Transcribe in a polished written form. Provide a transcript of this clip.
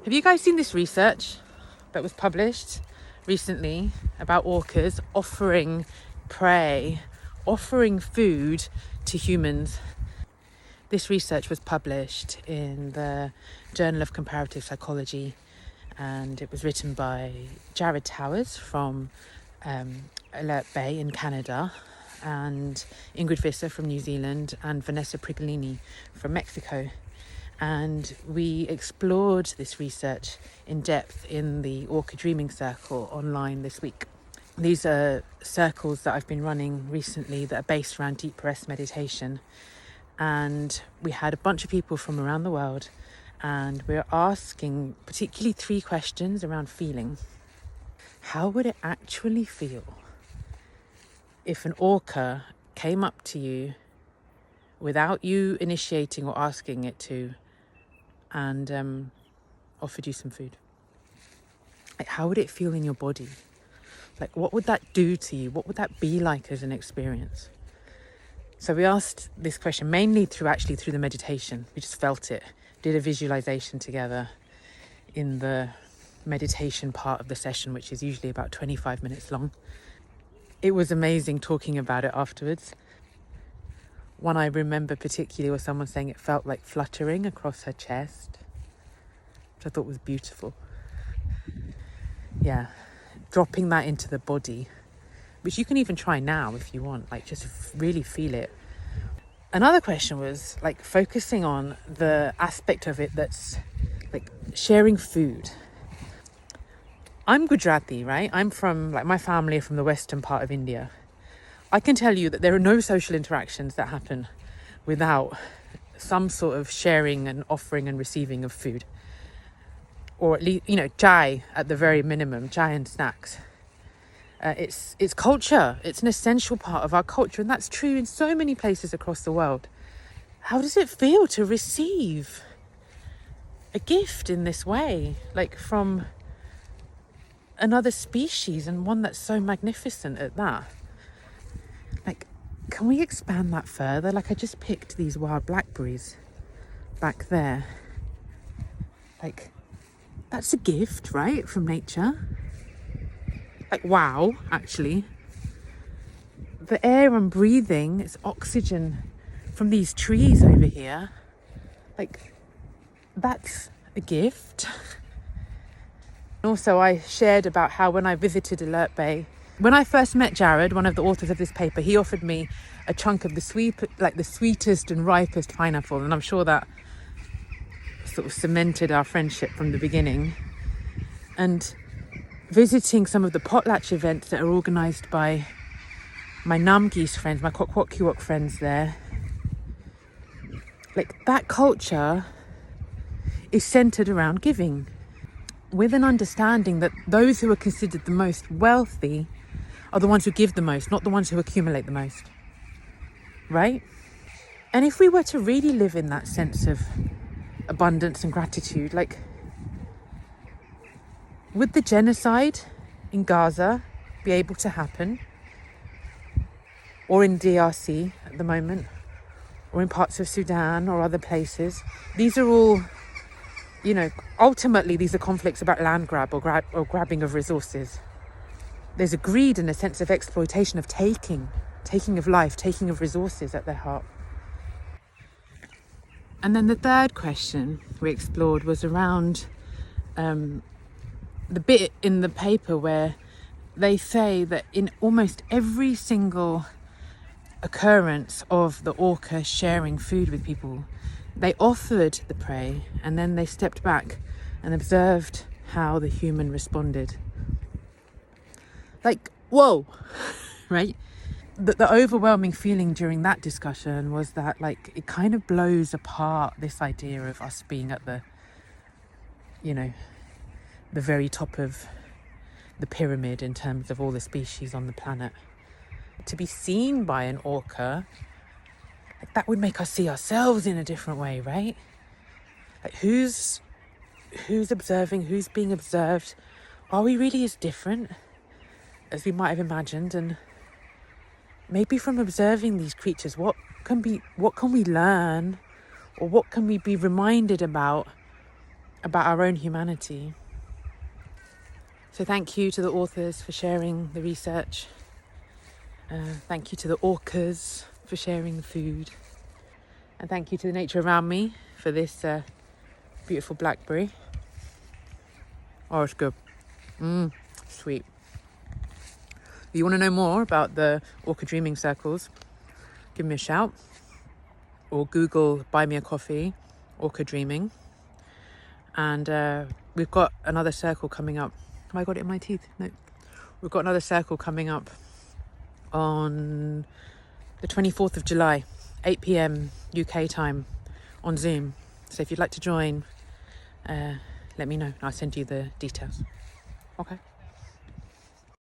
Have you guys seen this research that was published recently about orcas offering prey, offering food to humans? This research was published in the Journal of Comparative Psychology, and it was written by Jared Towers from Alert Bay in Canada, and Ingrid Visser from New Zealand, and Vanessa Prigollini from Mexico. And we explored this research in depth in the Orca Dreaming circle online this week. These are circles that I've been running recently that are based around deep rest meditation. And we had a bunch of people from around the world, and we were asking particularly 3 questions around feeling. How would it actually feel if an orca came up to you without you initiating or asking it to, and offered you some food? Like, how would it feel in your body? Like, what would that do to you? What would that be like as an experience? So we asked this question mainly through the meditation. We just felt it, did a visualization together in the meditation part of the session, which is usually about 25 minutes long. It was amazing talking about it afterwards. One I remember particularly was someone saying it felt like fluttering across her chest, which I thought was beautiful. Yeah, dropping that into the body, which you can even try now if you want, like just really feel it. Another question was like focusing on the aspect of it that's like sharing food. I'm Gujarati, right? I'm from, like, my family are from the western part of India. I can tell you that there are no social interactions that happen without some sort of sharing and offering and receiving of food. Or at least, chai at the very minimum, chai and snacks. It's culture. It's an essential part of our culture, and that's true in so many places across the world. How does it feel to receive a gift in this way, like from another species, and one that's so magnificent at that? Like, can we expand that further? Like, I just picked these wild blackberries back there. Like, that's a gift, right, from nature? Like, wow, actually. The air I'm breathing is oxygen from these trees over here. Like, that's a gift. Also, I shared about how when I visited Alert Bay, when I first met Jared, one of the authors of this paper, he offered me a chunk of the sweetest and ripest pineapple, and I'm sure that sort of cemented our friendship from the beginning. And visiting some of the potlatch events that are organised by my Namgis friends, my Kwok friends there, like, that culture is centred around giving, with an understanding that those who are considered the most wealthy are the ones who give the most, not the ones who accumulate the most, right? And if we were to really live in that sense of abundance and gratitude, like, would the genocide in Gaza be able to happen? Or in DRC at the moment? Or in parts of Sudan or other places? These are all, ultimately these are conflicts about land grab or grabbing of resources. There's a greed and a sense of exploitation, of taking of life, taking of resources at their heart. And then the third question we explored was around the bit in the paper where they say that in almost every single occurrence of the orca sharing food with people, they offered the prey and then they stepped back and observed how the human responded. Like, whoa, right? The overwhelming feeling during that discussion was that, like, it kind of blows apart this idea of us being at the very top of the pyramid in terms of all the species on the planet. To be seen by an orca, like, that would make us see ourselves in a different way, right? Like, who's observing, who's being observed? Are we really as different as we might have imagined? And maybe from observing these creatures, what can we learn, or what can we be reminded about about our own humanity. So thank you to the authors for sharing the research. Thank you to the orcas for sharing the food. And thank you to the nature around me for this beautiful blackberry. Oh, it's good. Sweet. If you want to know more about the Orca Dreaming circles, give me a shout. Or Google Buy Me a Coffee, Orca Dreaming. And we've got another circle coming up. Have I got it in my teeth? No. We've got another circle coming up on the 24th of July, 8 p.m. UK time on Zoom. So if you'd like to join, let me know and I'll send you the details. Okay.